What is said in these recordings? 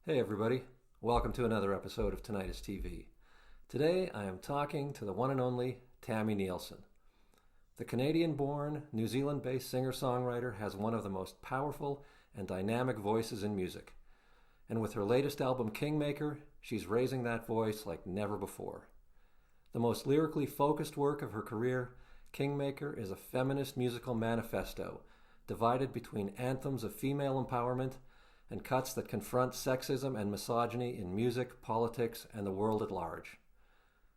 Hey everybody, welcome to another episode of Tinnitist TV. Today I am talking to the one and only Tami Neilson. The Canadian-born, New Zealand-based singer-songwriter has one of the most powerful and dynamic voices in music. And with her latest album Kingmaker, she's raising that voice like never before. The most lyrically focused work of her career, Kingmaker is a feminist musical manifesto divided between anthems of female empowerment and cuts that confront sexism and misogyny in music, politics, and the world at large.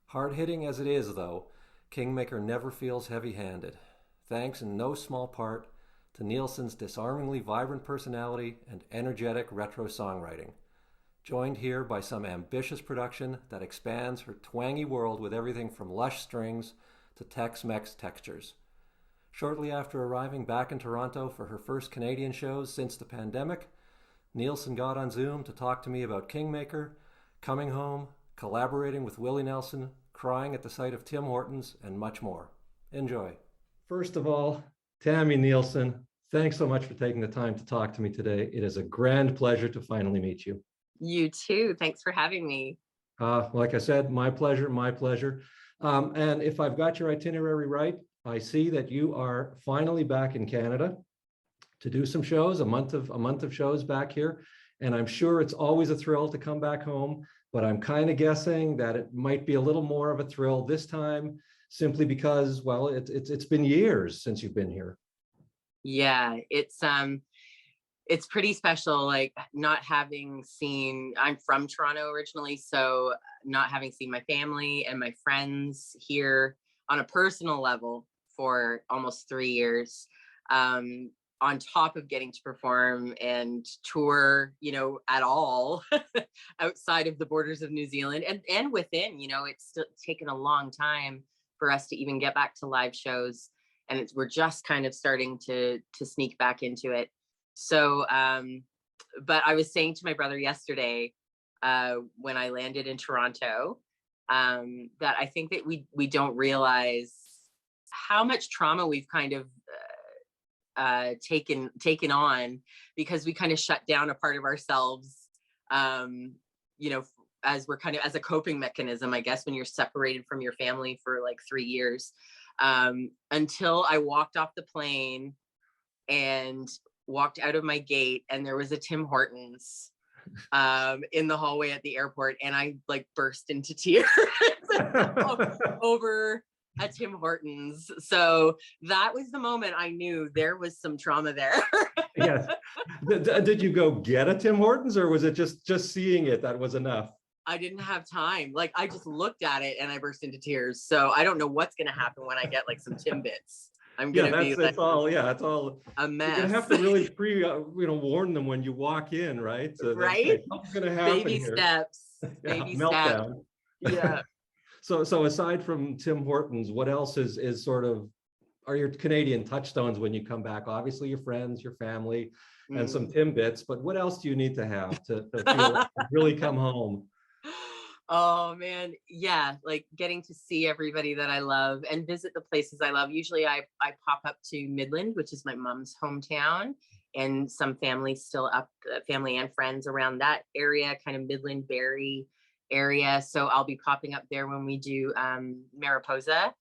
Hard-hitting as it is, though, Kingmaker never feels heavy-handed, thanks in no small part to Neilson's disarmingly vibrant personality and energetic retro songwriting, joined here by some ambitious production that expands her twangy world with everything from lush strings to Tex-Mex textures. Shortly after arriving back in Toronto for her first Canadian shows since the pandemic, Neilson got on Zoom to talk to me about Kingmaker, coming home, collaborating with Willie Nelson, crying at the sight of Tim Hortons, and much more. Enjoy. First of all, Tami Neilson, thanks so much for taking the time to talk to me today. It is a grand pleasure to finally meet you. You too. Thanks for having me. Like I said, my pleasure, my pleasure. And if I've got your itinerary right, I see that you are finally back in Canada to do some shows, a month of shows back here. And I'm sure it's always a thrill to come back home, but I'm kind of guessing that it might be a little more of a thrill this time, simply because, well, it's been years since you've been here. Yeah, it's pretty special, like not having seen, I'm from Toronto originally, so not having seen my family and my friends here on a personal level for almost 3 years. On top of getting to perform and tour, at all outside of the borders of New Zealand and within, it's still taken a long time for us to even get back to live shows. And we're just kind of starting to sneak back into it. So, but I was saying to my brother yesterday, when I landed in Toronto, that I think that we don't realize how much trauma we've kind of taken on, because we kind of shut down a part of ourselves, as we're kind of as a coping mechanism, I guess, when you're separated from your family for like 3 years, until I walked off the plane and walked out of my gate and there was a Tim Hortons in the hallway at the airport, and I like burst into tears over a Tim Hortons. So that was the moment I knew there was some trauma there. Yes. Did you go get a Tim Hortons, or was it just seeing it that was enough? I didn't have time. Like, I just looked at it and I burst into tears. So I don't know what's going to happen when I get like some Timbits. I'm going to be like, it's all a mess. You're gonna have to really warn them when you walk in, right? So right? Something's gonna happen baby here. steps. Yeah, baby meltdown. steps. Yeah. So aside from Tim Hortons, what else is sort of are your Canadian touchstones when you come back? Obviously your friends, your family, and some Timbits, but what else do you need to have to feel like you really come home? Oh man, yeah, like getting to see everybody that I love and visit the places I love. Usually I pop up to Midland, which is my mom's hometown, and some family still up, family and friends around that area, kind of Midland, Barrie area. So I'll be popping up there when we do Mariposa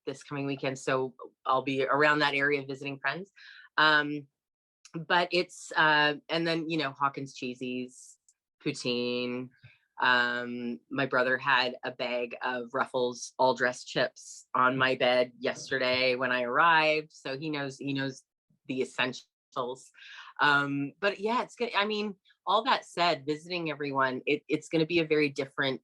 this coming weekend. So I'll be around that area visiting friends. But it's and then Hawkins Cheesies, poutine. My brother had a bag of Ruffles all dressed chips on my bed yesterday when I arrived, so he knows the essentials. But yeah, it's good. I mean, all that said, visiting everyone, it's going to be a very different.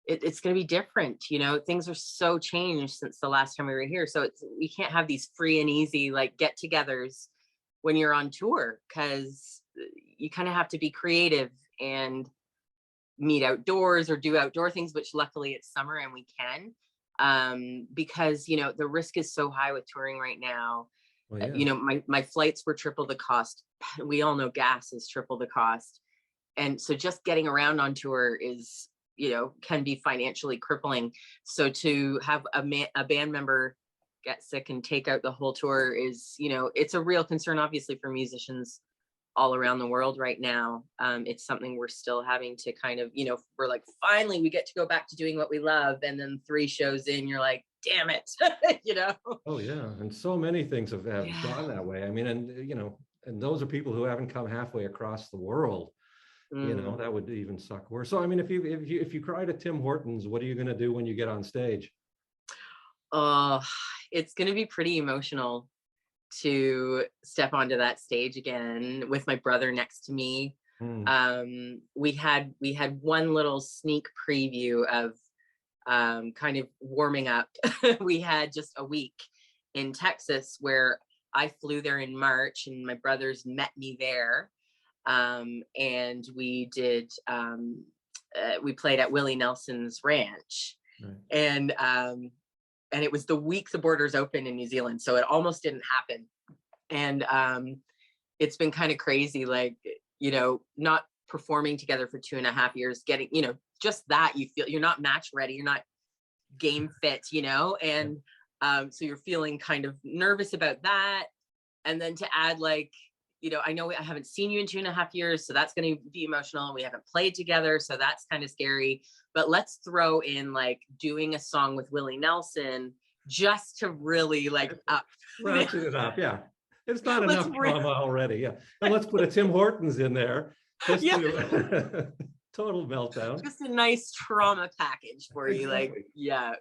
It's going to be different. Things are so changed since the last time we were here, so we can't have these free and easy like get-togethers when you're on tour, because you kind of have to be creative and meet outdoors or do outdoor things, which luckily it's summer and we can, because the risk is so high with touring right now. Well, yeah. My flights were triple the cost. We all know gas is triple the cost, and so just getting around on tour is can be financially crippling. So to have a band member get sick and take out the whole tour is it's a real concern, obviously, for musicians all around the world right now. It's something we're still having to kind of, we're like, finally we get to go back to doing what we love. And then 3 shows in, you're like, damn it, Oh yeah. And so many things have Yeah. gone that way. I mean, and, and those are people who haven't come halfway across the world. That would even suck worse. So, I mean, if you cried at Tim Hortons, what are you going to do when you get on stage? It's going to be pretty emotional to step onto that stage again with my brother next to me. We had one little sneak preview of kind of warming up. We had just a week in Texas where I flew there in March and my brothers met me there. And we did, we played at Willie Nelson's ranch. Right. And it was the week the borders opened in New Zealand. So it almost didn't happen. And it's been kind of crazy, like, not performing together for 2.5 years, getting, just that you feel you're not match ready, you're not game fit, and so you're feeling kind of nervous about that. And then to add, like, I know I haven't seen you in 2.5 years, so that's going to be emotional. We haven't played together, so that's kind of scary. But let's throw in like doing a song with Willie Nelson just to really like ratchet it up. Yeah, it's not enough drama already. Yeah, and let's put a Tim Hortons in there. Total meltdown. Just a nice trauma package for you. Like, yeah.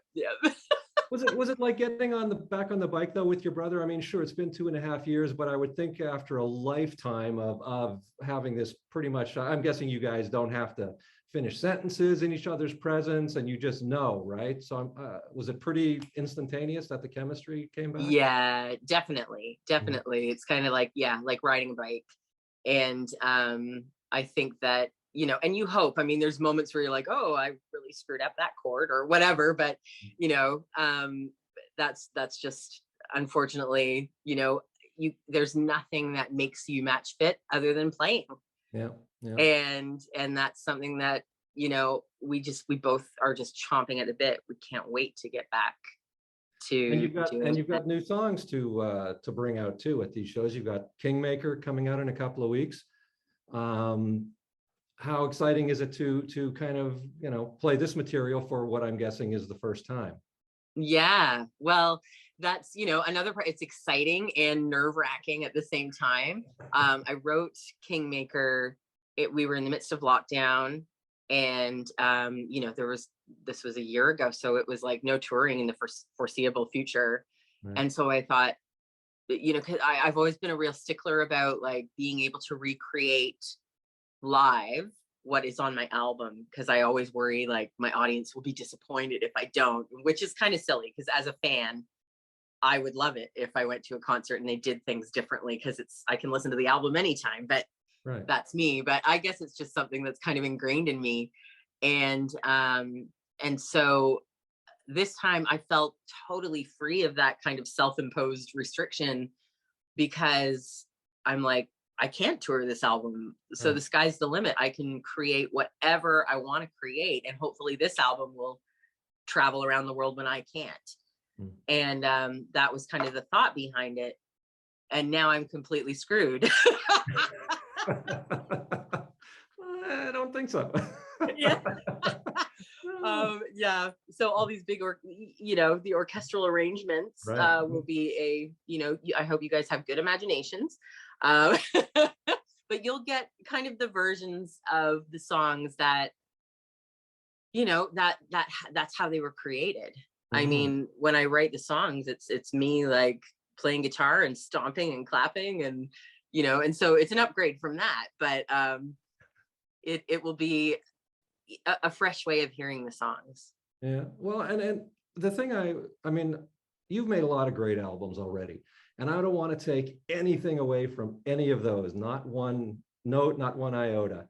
Was it like getting back on the bike though with your brother? I mean, sure, it's been 2.5 years, but I would think after a lifetime of having this, pretty much, I'm guessing you guys don't have to finish sentences in each other's presence, and you just know, right? So was it pretty instantaneous that the chemistry came back? Yeah, definitely. It's kind of like, like riding a bike. And I think that, and you hope, I mean, there's moments where you're like, oh, I really screwed up that chord or whatever, but that's just, unfortunately, there's nothing that makes you match fit other than playing. Yeah. And that's something that, we both are just chomping at the bit. We can't wait to get back to. And you've got new songs to bring out too at these shows. You've got Kingmaker coming out in a couple of weeks. How exciting is it to kind of, play this material for what I'm guessing is the first time? Yeah, well, that's, another part. It's exciting and nerve-wracking at the same time. I wrote Kingmaker. We were in the midst of lockdown, and this was a year ago, so it was like no touring in the foreseeable future. Right. And so I thought, because I've always been a real stickler about like being able to recreate live what is on my album, because I always worry like my audience will be disappointed if I don't, which is kind of silly, because as a fan I would love it if I went to a concert and they did things differently, because I can listen to the album anytime, but right. That's me. But I guess it's just something that's kind of ingrained in me. And so this time I felt totally free of that kind of self-imposed restriction, because I'm like, I can't tour this album. So the sky's the limit. I can create whatever I want to create. And hopefully this album will travel around the world when I can't. And that was kind of the thought behind it. And now I'm completely screwed. I don't think so. Yeah. Yeah. So all these big, the orchestral arrangements will be I hope you guys have good imaginations. But you'll get kind of the versions of the songs that, that's how they were created. I mean, when I write the songs, it's me like playing guitar and stomping and clapping and, and so it's an upgrade from that, but it will be a fresh way of hearing the songs. Yeah. Well, and the thing I mean, you've made a lot of great albums already, and I don't want to take anything away from any of those, not one note, not one iota.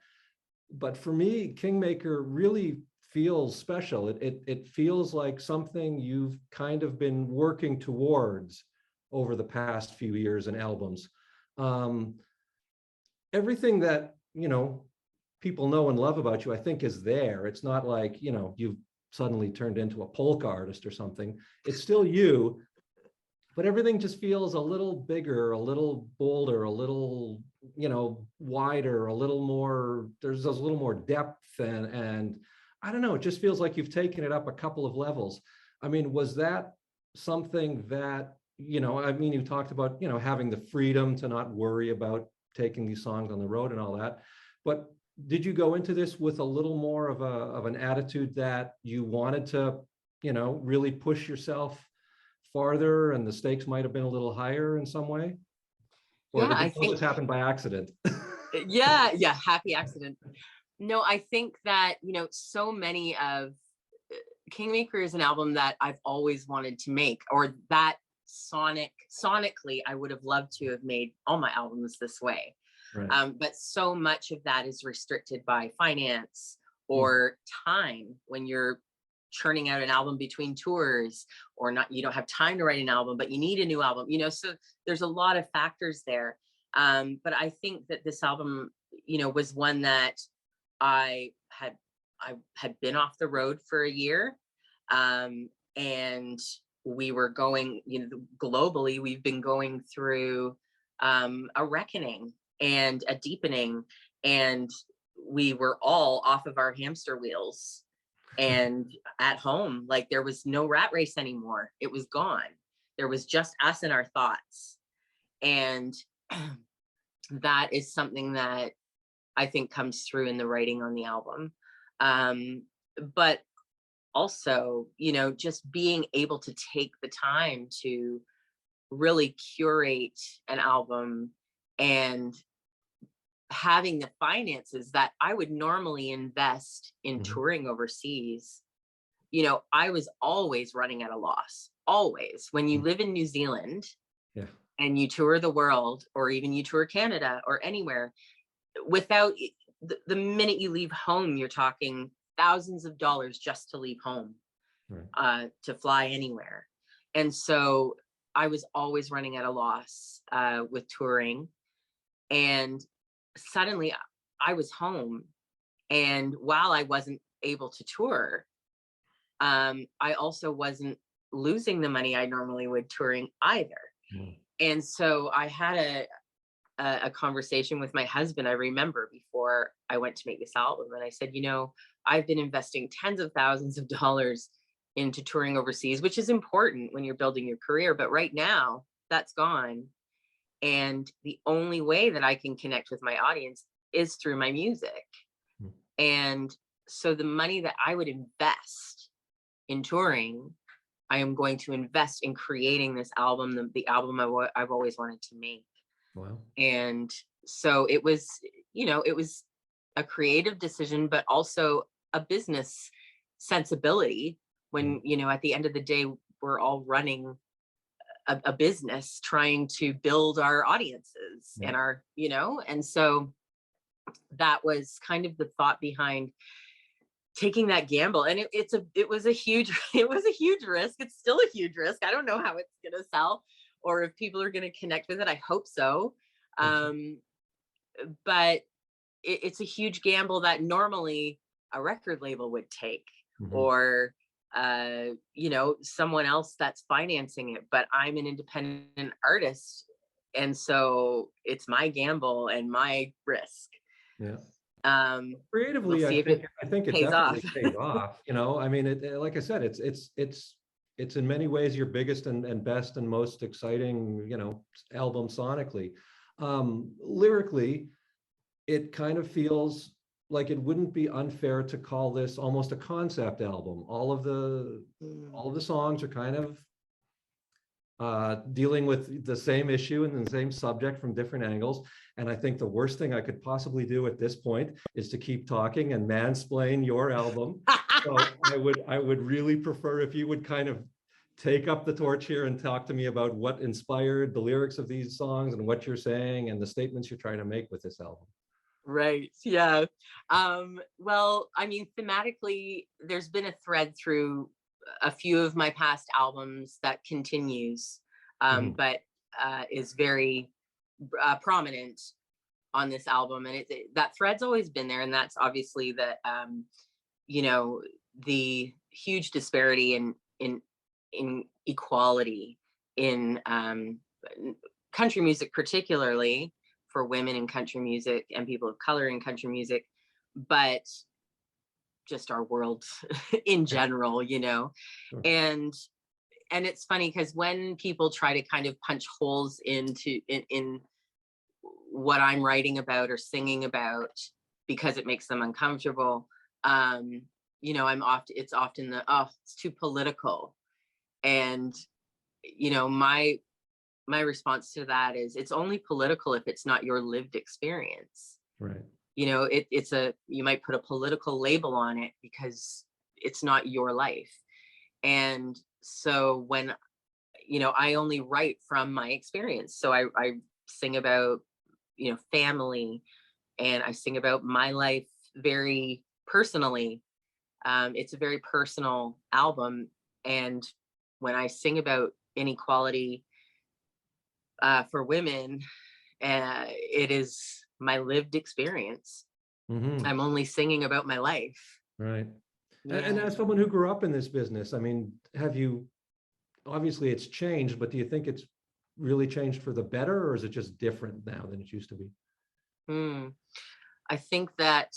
But for me, Kingmaker really feels special. It feels like something you've kind of been working towards over the past few years and albums. Everything that, people know and love about you, I think, is there. It's not like, you've suddenly turned into a polka artist or something. It's still you. but everything just feels a little bigger, a little bolder, a little, wider, a little more, there's a little more depth, and I don't know, it just feels like you've taken it up a couple of levels. I mean, was that something that, you talked about, having the freedom to not worry about taking these songs on the road and all that, but did you go into this with a little more of an attitude that you wanted to, really push yourself farther, and the stakes might have been a little higher in some way? Or Yeah, did I all think, this happen by accident? yeah, happy accident. No, I think that, so many of Kingmaker is an album that I've always wanted to make, or that sonically, I would have loved to have made all my albums this way. Right. But so much of that is restricted by finance Mm. or time when you're churning out an album between tours, or not, you don't have time to write an album, but you need a new album, so there's a lot of factors there. But I think that this album, was one that I had been off the road for a year. And we were going, globally, we've been going through a reckoning and a deepening, and we were all off of our hamster wheels and at home. Like, there was no rat race anymore. It was gone. There was just us and our thoughts. And that is something that I think comes through in the writing on the album. But also, just being able to take the time to really curate an album, and having the finances that I would normally invest in touring overseas. I was always running at a loss, always. When you live in New Zealand, Yeah. and you tour the world, or even you tour Canada or anywhere, without the minute you leave home, you're talking thousands of dollars just to leave home, Right. to fly anywhere. And so I was always running at a loss with touring. And suddenly I was home. And while I wasn't able to tour, I also wasn't losing the money I normally would touring either. Mm. And so I had a conversation with my husband, I remember, before I went to make this album. And I said, I've been investing tens of thousands of dollars into touring overseas, which is important when you're building your career. But right now, that's gone. And the only way that I can connect with my audience is through my music. Mm. And so the money that I would invest in touring, I am going to invest in creating this album, the album I've always wanted to make. Wow. And so it was, it was a creative decision, but also a business sensibility when, at the end of the day, we're all running a business trying to build our audiences and our, and so that was kind of the thought behind taking that gamble. And it was a huge risk. It's still a huge risk. I don't know how it's going to sell, or if people are going to connect with it. I hope so. But it's a huge gamble that normally a record label would take, or someone else that's financing it. But I'm an independent artist, and so it's my gamble and my risk. Yeah. Creatively, we'll I think it pays definitely off. pays off. I mean, like I said, it's in many ways your biggest and best and most exciting, album sonically. Lyrically, it kind of feels like it wouldn't be unfair to call this almost a concept album. All of the songs are kind of dealing with the same issue and the same subject from different angles. And I think the worst thing I could possibly do at this point is to keep talking and mansplain your album. So I would really prefer if you would kind of take up the torch here and talk to me about what inspired the lyrics of these songs and what you're saying and the statements you're trying to make with this album. Right. Yeah. Well, I mean, thematically, there's been a thread through a few of my past albums that continues, but is very prominent on this album. And that thread's always been there. And that's obviously that, the huge disparity in equality in country music, particularly for women in country music and people of color in country music, but just our world in general, you know. Sure. And it's funny because when people try to kind of punch holes into in what I'm writing about or singing about because it makes them uncomfortable, you know, it's often it's too political. And you know, my response to that is, it's only political if it's not your lived experience. Right. You know, you might put a political label on it because it's not your life. And so when, you know, I only write from my experience. So I sing about, you know, family, and I sing about my life very personally. It's a very personal album. And when I sing about inequality for women, it is my lived experience. Mm-hmm. I'm only singing about my life. Right. Yeah. And as someone who grew up in this business, I mean, obviously it's changed, but do you think it's really changed for the better, or is it just different now than it used to be? I think that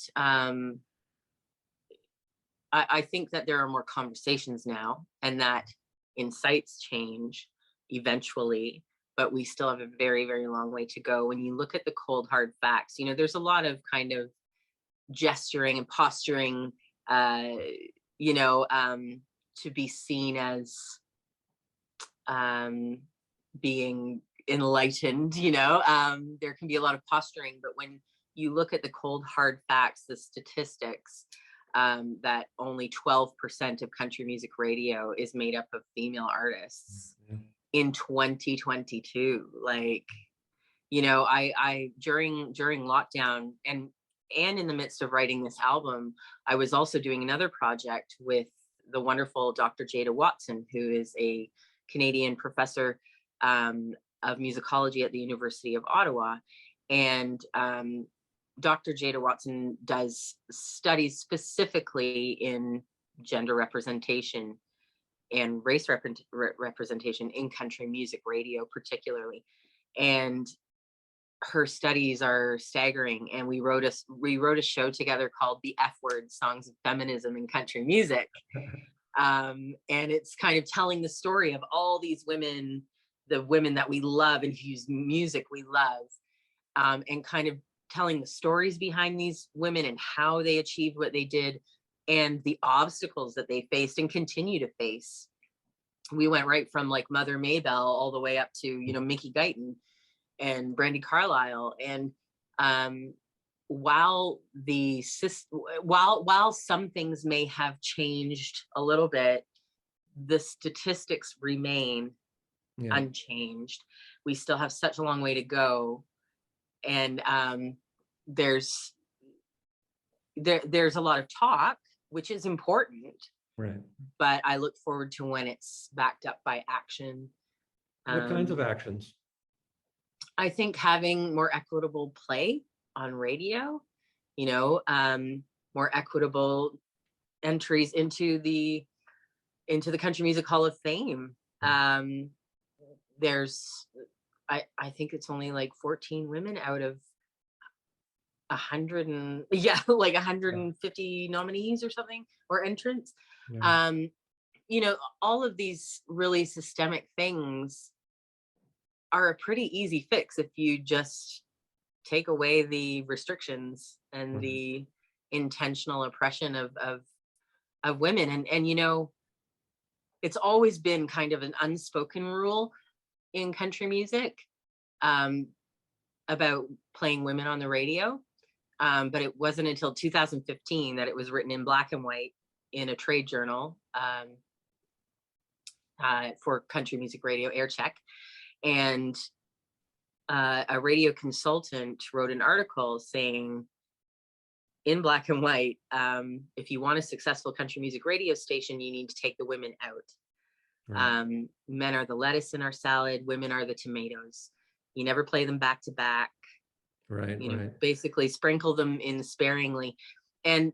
I think that there are more conversations now, and that insights change eventually, but we still have a very, very long way to go. When you look at the cold, hard facts, you know, there's a lot of kind of gesturing and posturing, you know, to be seen as being enlightened, you know. There can be a lot of posturing, but when you look at the cold, hard facts, the statistics, that only 12% of country music radio is made up of female artists in 2022. Like, you know, I during lockdown and in the midst of writing this album, I was also doing another project with the wonderful Dr. Jada Watson, who is a Canadian professor of musicology at the University of Ottawa. And Dr. Jada Watson does studies specifically in gender representation and race representation in country music radio, particularly. And her studies are staggering. And we wrote a show together called The F Word: Songs of Feminism in Country Music. And it's kind of telling the story of all these women, the women that we love and whose music we love, and kind of telling the stories behind these women and how they achieved what they did and the obstacles that they faced and continue to face. We went right from like Mother Maybelle all the way up to, you know, Mickey Guyton and Brandi Carlile. And while some things may have changed a little bit, the statistics remain unchanged. We still have such a long way to go. And there's a lot of talk, which is important, right? But I look forward to when it's backed up by action. What kinds of actions? I think having more equitable play on radio, you know, more equitable entries into the Country Music Hall of Fame. There's I think it's only like 14 women out of 150 nominees or something, or entrants. You know, all of these really systemic things are a pretty easy fix if you just take away the restrictions and the intentional oppression of women. And you know, it's always been kind of an unspoken rule in country music about playing women on the radio. But it wasn't until 2015 that it was written in black and white in a trade journal for country music radio, Aircheck. And a radio consultant wrote an article saying, in black and white, if you want a successful country music radio station, you need to take the women out. Men are the lettuce in our salad, women are the tomatoes. You never play them back to back. You know, basically sprinkle them in sparingly. And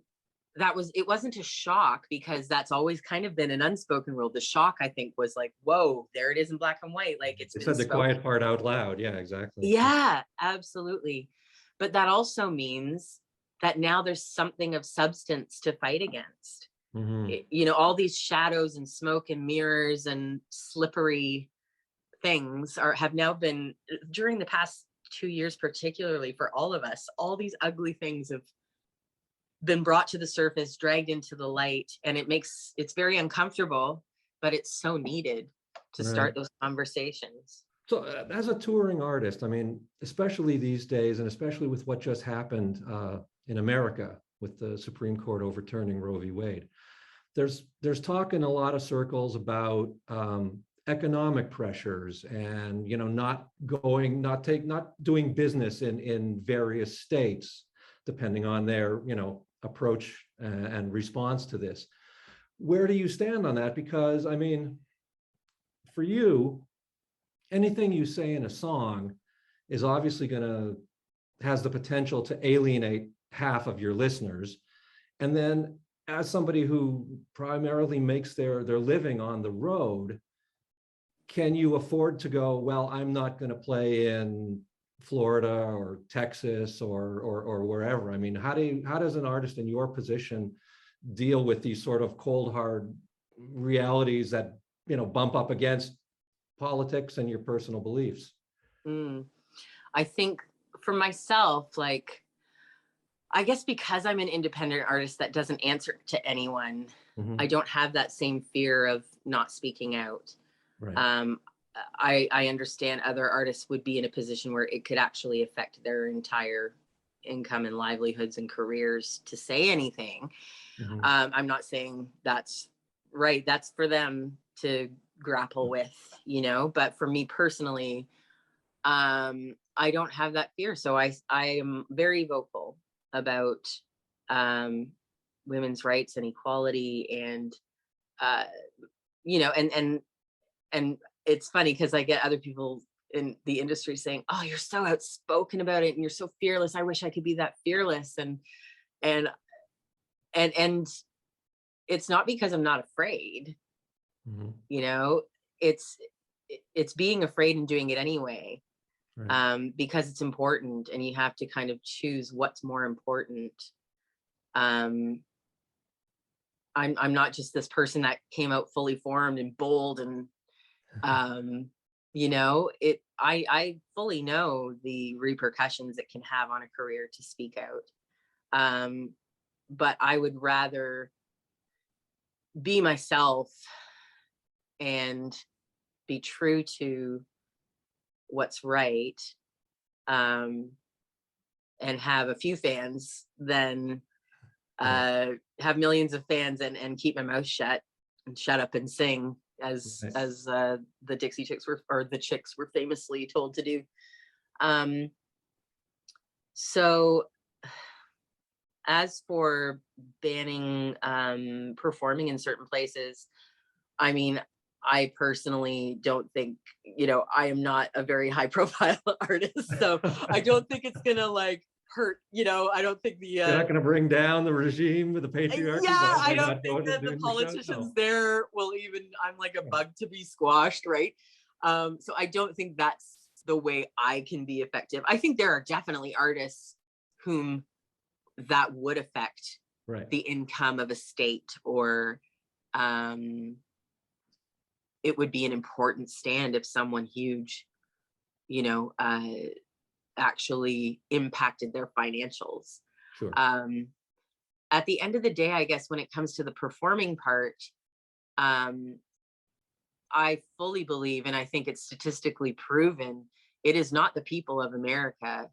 it wasn't a shock, because that's always kind of been an unspoken rule. The shock, I think, was like, whoa, there it is in black and white. Like, it's They been said the spoken. quiet part out loud. Yeah, exactly. Yeah, absolutely. But that also means that now there's something of substance to fight against. Mm-hmm. All these shadows and smoke and mirrors and slippery things have now been, during the past 2 years, particularly for all of us, all these ugly things have been brought to the surface, dragged into the light, and it's very uncomfortable, but it's so needed to Right. start those conversations. So, as a touring artist, I mean, especially these days, and especially with what just happened in America with the Supreme Court overturning Roe v. Wade, there's talk in a lot of circles about economic pressures, and not doing business in various states, depending on their approach and response to this. Where do you stand on that? Because I mean, for you, anything you say in a song is obviously has the potential to alienate half of your listeners. And then, as somebody who primarily makes their living on the road, can you afford to go, well, I'm not going to play in Florida or Texas or wherever? I mean, how does an artist in your position deal with these sort of cold hard realities that bump up against politics and your personal beliefs? I think for myself, like, I guess because I'm an independent artist that doesn't answer to anyone, Mm-hmm. I don't have that same fear of not speaking out. Right. I understand other artists would be in a position where it could actually affect their entire income and livelihoods and careers to say anything. Mm-hmm. I'm not saying that's right. That's for them to grapple with, but for me personally, I don't have that fear. So I am very vocal about women's rights and equality, and and it's funny because I get other people in the industry saying, "Oh, you're so outspoken about it, and you're so fearless. I wish I could be that fearless." And and it's not because I'm not afraid. Mm-hmm. It's being afraid and doing it anyway. Right. Because it's important, and you have to kind of choose what's more important. I'm not just this person that came out fully formed and bold, and I fully know the repercussions it can have on a career to speak out. But I would rather be myself and be true to what's right, and have a few fans than have millions of fans and keep my mouth shut and shut up and sing, as the Dixie Chicks the Chicks were famously told to do. So as for banning performing in certain places, I mean, I personally don't think, I am not a very high profile artist, so I don't think it's gonna like hurt, I don't think You're not going to bring down the regime with the patriarchy. yeah, I by don't not think going that to the doing your show? politicians No. there will even, I'm like a bug to be squashed, right? So I don't think that's the way I can be effective. I think there are definitely artists whom that would affect Right. the income of a state, or it would be an important stand if someone huge, actually impacted their financials. Sure. At the end of the day, I guess when it comes to the performing part, I fully believe, and I think it's statistically proven, it is not the people of America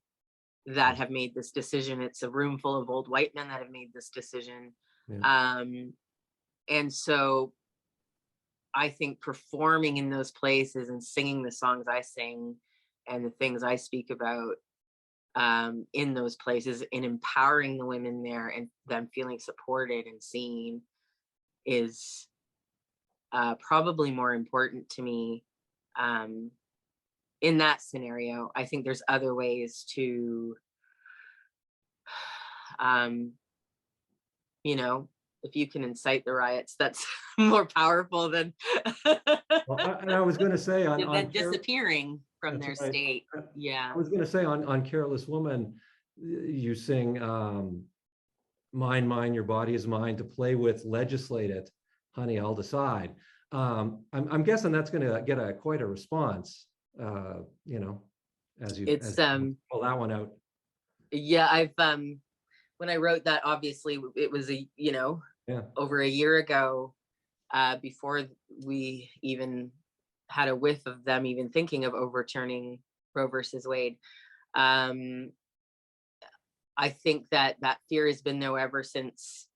that have made this decision. It's a room full of old white men that have made this decision. Yeah. And so I think performing in those places and singing the songs I sing and the things I speak about in those places, and empowering the women there and them feeling supported and seen, is probably more important to me. In that scenario, I think there's other ways to you know, if you can incite the riots, that's more powerful than Well, and I was going to say than disappearing from that's their right. state. Yeah. I was going to say on Careless Woman, you sing, mine, mine, your body is mine, to play with, legislate it, honey, I'll decide. I'm guessing that's going to get quite a response, you know, as you It's pull that one out. yeah, I've when I wrote that, obviously it was over a year ago, before we even had a whiff of them even thinking of overturning Roe versus Wade. I think that fear has been there ever since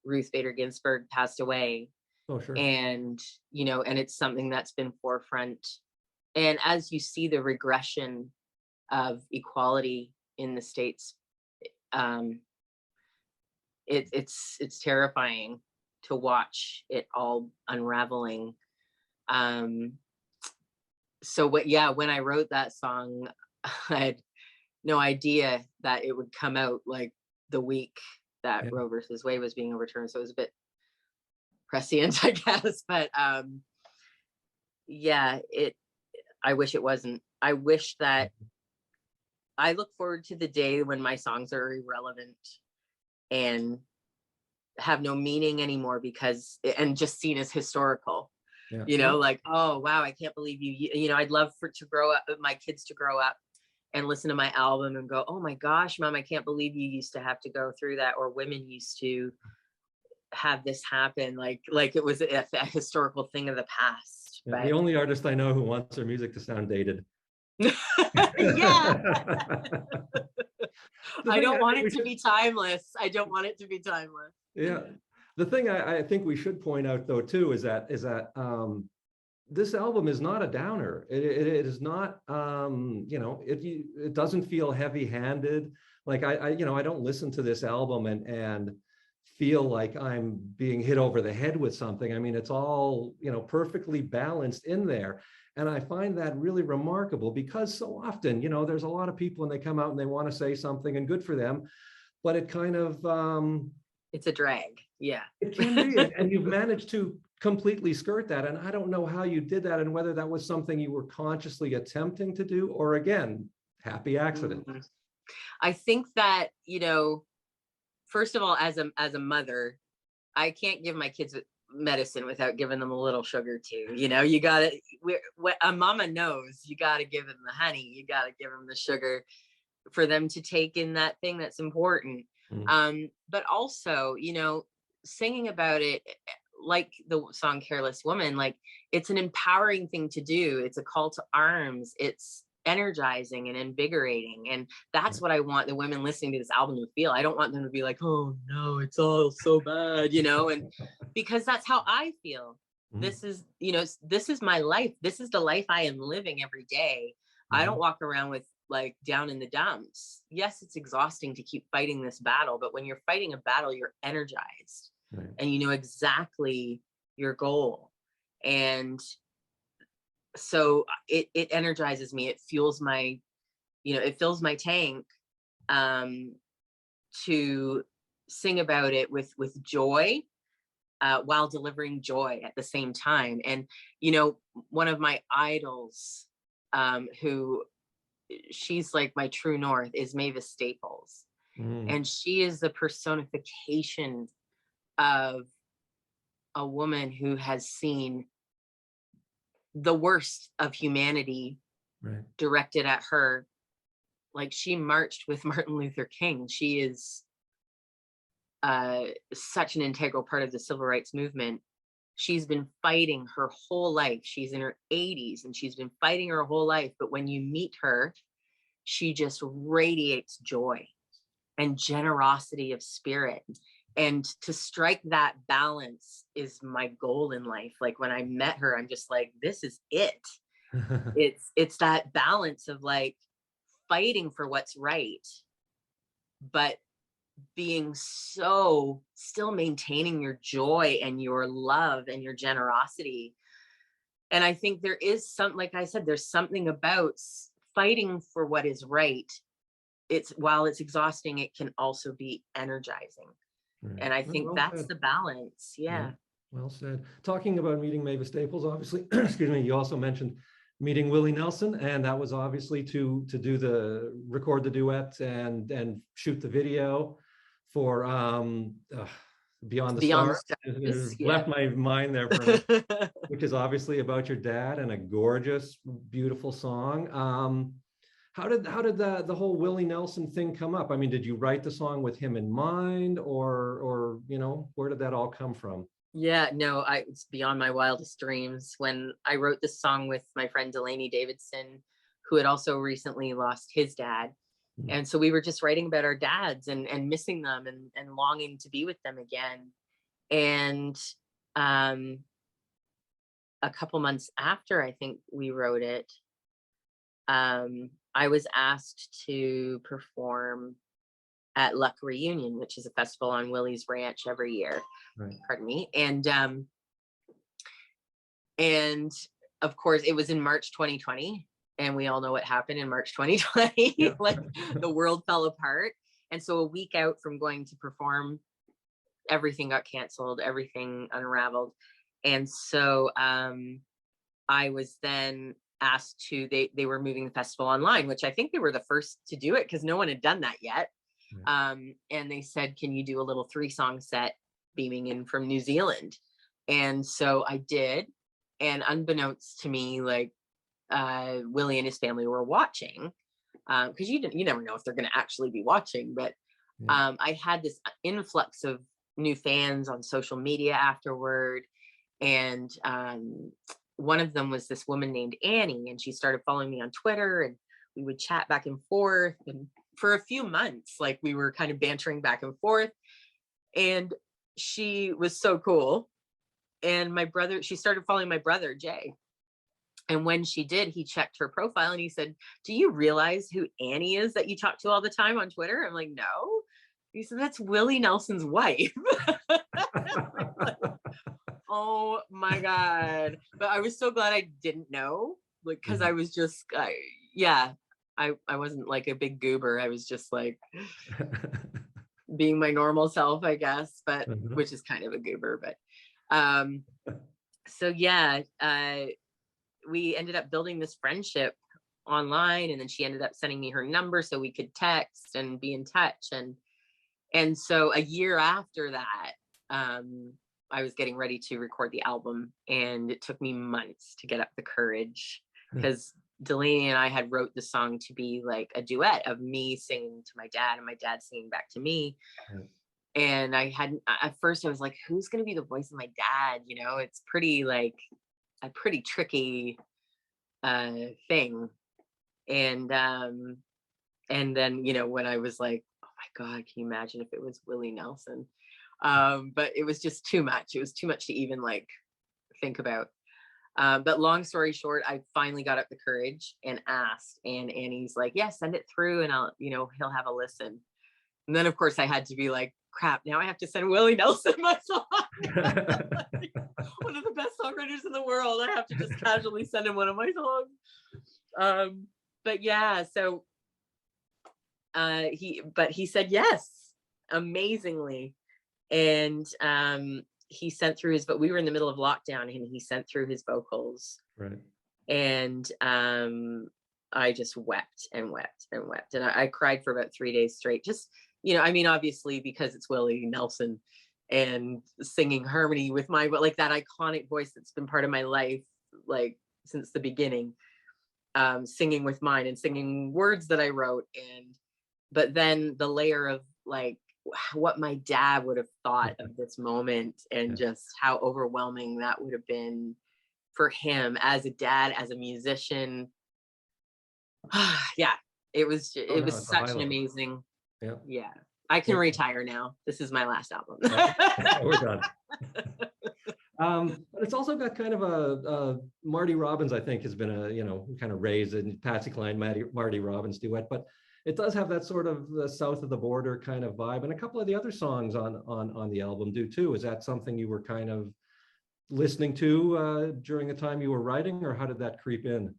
Ruth Bader Ginsburg passed away. Oh, sure. And, and it's something that's been forefront. And as you see the regression of equality in the States, it's terrifying to watch it all unraveling. So when I wrote that song, I had no idea that it would come out like the week that Roe versus Wade was being overturned. So it was a bit prescient, I guess. But I wish it wasn't. I wish that I look forward to the day when my songs are irrelevant and have no meaning anymore and just seen as historical. Like, oh wow, I can't believe you. I'd love my kids to grow up and listen to my album and go, oh my gosh, Mom, I can't believe you used to have to go through that, or women used to have this happen, like it was a historical thing of the past. Yeah, the only artist I know who wants their music to sound dated. Yeah. I don't want it to be timeless. I don't want it to be timeless. Yeah. The thing I think we should point out though too is that this album is not a downer. It is not, it doesn't feel heavy-handed. Like I don't listen to this album and feel like I'm being hit over the head with something. I mean, it's all, perfectly balanced in there. And I find that really remarkable because so often, there's a lot of people and they come out and they want to say something, and good for them, but it kind of, it's a drag. Yeah. It can be. And you've managed to completely skirt that. And I don't know how you did that and whether that was something you were consciously attempting to do, or again, happy accident. Mm-hmm. I think that, first of all, as a mother, I can't give my kids medicine without giving them a little sugar too. You gotta, a mama knows you gotta give them the honey, you gotta give them the sugar for them to take in that thing that's important. Mm-hmm. But also, singing about it, like the song Careless Woman, like it's an empowering thing to do. It's a call to arms. It's energizing and invigorating. And that's what I want the women listening to this album to feel. I don't want them to be like, oh no, it's all so bad, and because that's how I feel. Mm-hmm. This is my life. This is the life I am living every day. Mm-hmm. I don't walk around with like down in the dumps. Yes, it's exhausting to keep fighting this battle, but when you're fighting a battle, you're energized. Right. And you know exactly your goal. And so it energizes me. It fuels my, it fills my tank to sing about it with joy, while delivering joy at the same time. And, one of my idols, who she's like my true north, is Mavis Staples. Mm. And she is the personification of a woman who has seen the worst of humanity directed at her. Like, she marched with Martin Luther King. She is such an integral part of the civil rights movement. She's been fighting her whole life. She's in her 80s and she's been fighting her whole life. But when you meet her, she just radiates joy and generosity of spirit. And to strike that balance is my goal in life. Like, when I met her, I'm just like, this is it. It's that balance of like fighting for what's right, but being so still maintaining your joy and your love and your generosity. And I think there is like I said, there's something about fighting for what is right. While it's exhausting, it can also be energizing. Right. And I think Well that's said. the balance. Yeah. Yeah. Well said. Talking about meeting Mavis Staples, obviously, excuse me, you also mentioned meeting Willie Nelson, and that was obviously to record the duet and shoot the video for Beyond the Beyond the Stars. Stars. It Yeah. left my mind there for a minute, which is obviously about your dad and a gorgeous, beautiful song. How did the whole Willie Nelson thing come up? I mean, did you write the song with him in mind, or where did that all come from? Yeah, no, it's beyond my wildest dreams. When I wrote this song with my friend Delaney Davidson, who had also recently lost his dad. Mm. And so we were just writing about our dads and missing them and longing to be with them again. And a couple months after I think we wrote it, I was asked to perform at Luck Reunion, which is a festival on Willie's Ranch every year. Right. Pardon me. And of course it was in March 2020, and we all know what happened in March 2020. Yeah. Like the world fell apart. And so a week out from going to perform, everything got canceled, everything unraveled. And so I was then asked to, they were moving the festival online, which I think they were the first to do it because no one had done that yet. Right. And they said, can you do a little 3-song set beaming in from New Zealand? And so I did. And unbeknownst to me, like Willie and his family were watching, because you never know if they're going to actually be watching. But yeah. I had this influx of new fans on social media afterward. And one of them was this woman named Annie, and she started following me on Twitter, and we would chat back and forth. And for a few months, like we were kind of bantering back and forth. And she was so cool. And she started following my brother, Jay. And when she did, he checked her profile and he said, do you realize who Annie is that you talk to all the time on Twitter? I'm like, no. He said, that's Willie Nelson's wife. Oh my God. But I was so glad I didn't know, like, because I was just, I wasn't like a big goober. I was just like being my normal self, I guess, but which is kind of a goober. But so yeah, we ended up building this friendship online, and then she ended up sending me her number so we could text and be in touch. And so a year after that, I was getting ready to record the album, and it took me months to get up the courage because Delaney and I had wrote the song to be like a duet of me singing to my dad and my dad singing back to me. And at first I was like, who's going to be the voice of my dad? It's pretty like a pretty tricky thing. And then, when I was like, oh my God, can you imagine if it was Willie Nelson? But it was just too much. It was too much to even like think about. But long story short, I finally got up the courage and asked, and Annie's like, yeah, send it through and I'll, he'll have a listen. And then of course I had to be like, crap, now I have to send Willie Nelson my song. Like, one of the best songwriters in the world. I have to just casually send him one of my songs. But yeah, so he said yes, amazingly. And he sent through but we were in the middle of lockdown, and he sent through his vocals. Right. And I just wept and wept and wept. And I cried for about 3 days straight. Just, obviously because it's Willie Nelson and singing harmony with but like that iconic voice that's been part of my life, like since the beginning, singing with mine and singing words that I wrote. But then the layer of like, what my dad would have thought of this moment, and just how overwhelming that would have been for him as a dad, as a musician. Yeah, it was such an amazing. Yeah, I can retire now. This is my last album. We're done. But it's also got kind of a Marty Robbins, I think, has been kind of raised in Patsy Cline, Marty Robbins duet, but it does have that sort of south of the border kind of vibe, and a couple of the other songs on the album do too. Is that something you were kind of listening to during the time you were writing, or how did that creep in?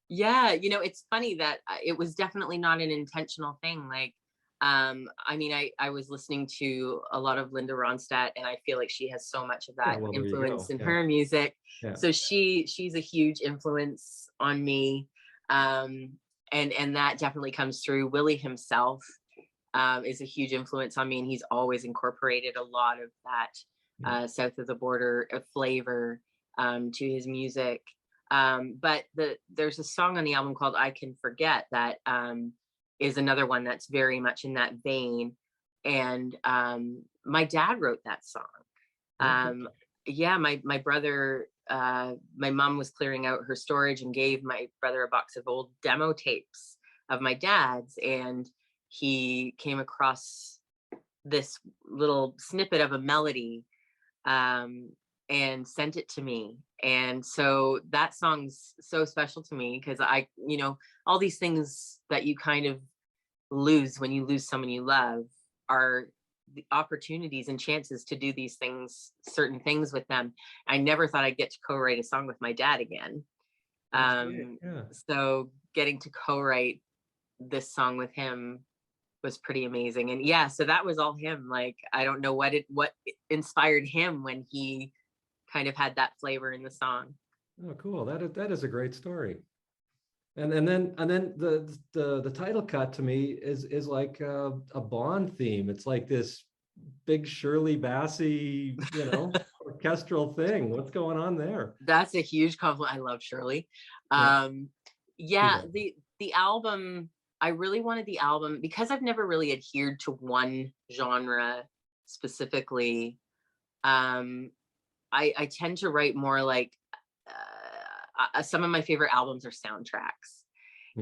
Yeah, it's funny that it was definitely not an intentional thing. Like I mean, I was listening to a lot of Linda Ronstadt, and I feel like she has so much of Yeah, that well, there you influence go. in Yeah, her music. yeah. So she's a huge influence on me. And that definitely comes through. Willie himself is a huge influence on me, and he's always incorporated a lot of that south of the border flavor to his music. But there's a song on the album called "I Can Forget" that is another one that's very much in that vein. And my dad wrote that song. Okay. Yeah, my brother, my mom was clearing out her storage and gave my brother a box of old demo tapes of my dad's, and he came across this little snippet of a melody and sent it to me. And so that song's so special to me because all these things that you kind of lose when you lose someone you love are the opportunities and chances to do these things, certain things with them. I never thought I'd get to co-write a song with my dad again. That's great. Yeah. So getting to co-write this song with him was pretty amazing. And yeah, so that was all him. Like, I don't know what inspired him when he kind of had that flavor in the song. Oh, cool. That is a great story. And then the title cut to me is like a Bond theme. It's like this big Shirley Bassey, orchestral thing. What's going on there? That's a huge compliment. I love Shirley. Yeah. Yeah, the album, I really wanted the album because I've never really adhered to one genre specifically. I tend to write more like some of my favorite albums are soundtracks.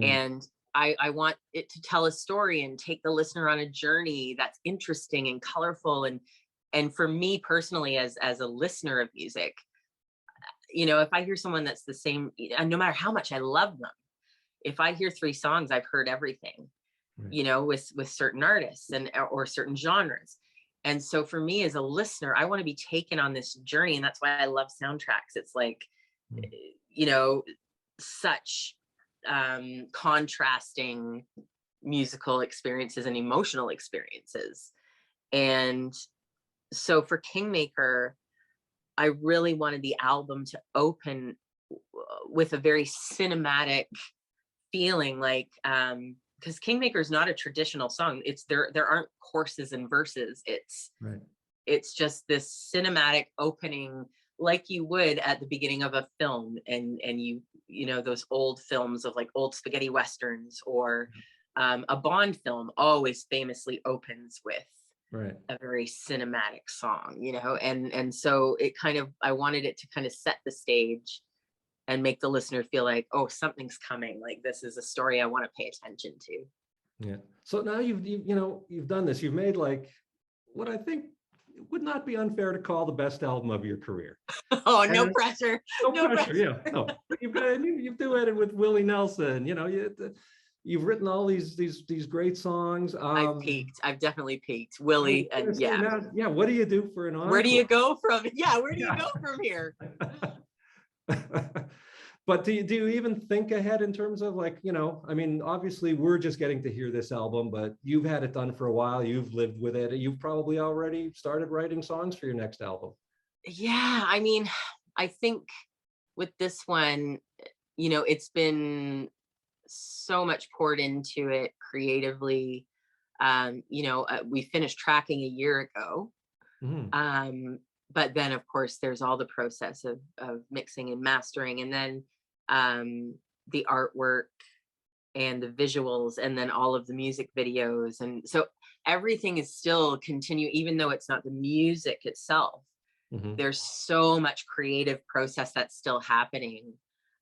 And I want it to tell a story and take the listener on a journey that's interesting and colorful. And for me personally, as a listener of music, if I hear someone that's the same, and no matter how much I love them, if I hear 3 songs, I've heard everything, Right. with certain artists or certain genres. And so for me as a listener, I want to be taken on this journey. And that's why I love soundtracks. It's like, such contrasting musical experiences and emotional experiences. And so for Kingmaker, I really wanted the album to open with a very cinematic feeling, like because Kingmaker is not a traditional song. It's there aren't choruses and verses. Right. It's just this cinematic opening, like you would at the beginning of a film. And those old films of like old spaghetti westerns or a Bond film always famously opens with Right. a very cinematic song, and so I wanted it to kind of set the stage and make the listener feel like, oh, something's coming. Like, this is a story I want to pay attention to. Yeah. So now you've done this. You've made like what I think would not be unfair to call the best album of your career. Oh, no And pressure. no pressure. Yeah. No. But you've duetted with Willie Nelson. You've written all these great songs. I've definitely peaked. I was Willie, gonna and say yeah. now, yeah. What do you do for an Where do you encore? go from? Yeah, where do you go from here? But do you even think ahead in terms of like, I mean, obviously we're just getting to hear this album, but you've had it done for a while. You've lived with it. You've probably already started writing songs for your next album. Yeah, I mean, I think with this one, it's been so much poured into it creatively. We finished tracking a year ago. Mm-hmm. But then of course there's all the process of mixing and mastering, and then the artwork and the visuals, and then all of the music videos. And so everything is still continue, even though it's not the music itself. Mm-hmm. There's so much creative process that's still happening,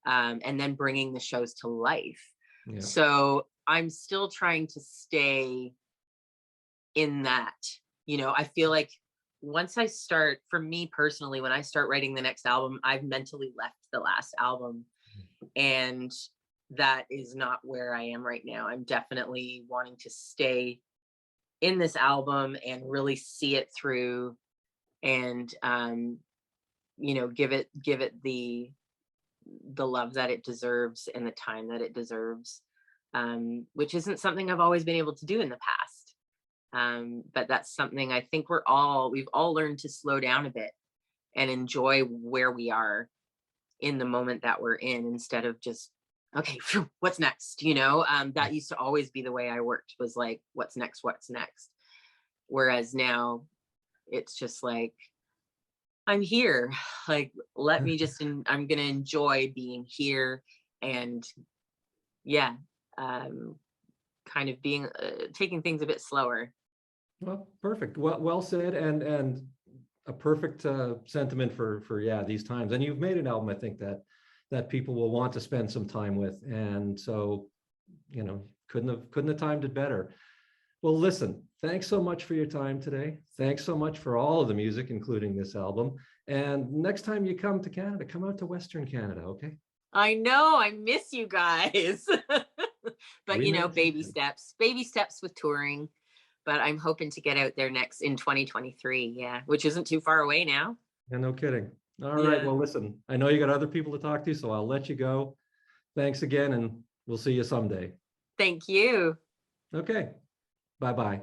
and then bringing the shows to life. Yeah. So I'm still trying to stay in that. I feel like for me personally, when I start writing the next album, I've mentally left the last album, and that is not where I am right now. I'm definitely wanting to stay in this album and really see it through, and give it the love that it deserves and the time that it deserves, which isn't something I've always been able to do in the past. But that's something I think we've all learned to slow down a bit and enjoy where we are in the moment that we're in, instead of just, okay, phew, what's next? That used to always be the way I worked, was like, what's next? What's next? Whereas now it's just like, I'm here. Like, let me just, I'm going to enjoy being here. And yeah, kind of being, taking things a bit slower. Well, perfect. Well said, and a perfect sentiment for yeah, these times. And you've made an album, I think, that people will want to spend some time with. And so, couldn't have timed it better. Well, listen, thanks so much for your time today. Thanks so much for all of the music, including this album. And next time you come to Canada, come out to Western Canada, okay? I know, I miss you guys. But We may baby steps with touring. But I'm hoping to get out there next in 2023. Yeah, which isn't too far away now. Yeah, no kidding. All right. Yeah. Well, listen, I know you got other people to talk to, so I'll let you go. Thanks again, and we'll see you someday. Thank you. Okay. Bye-bye.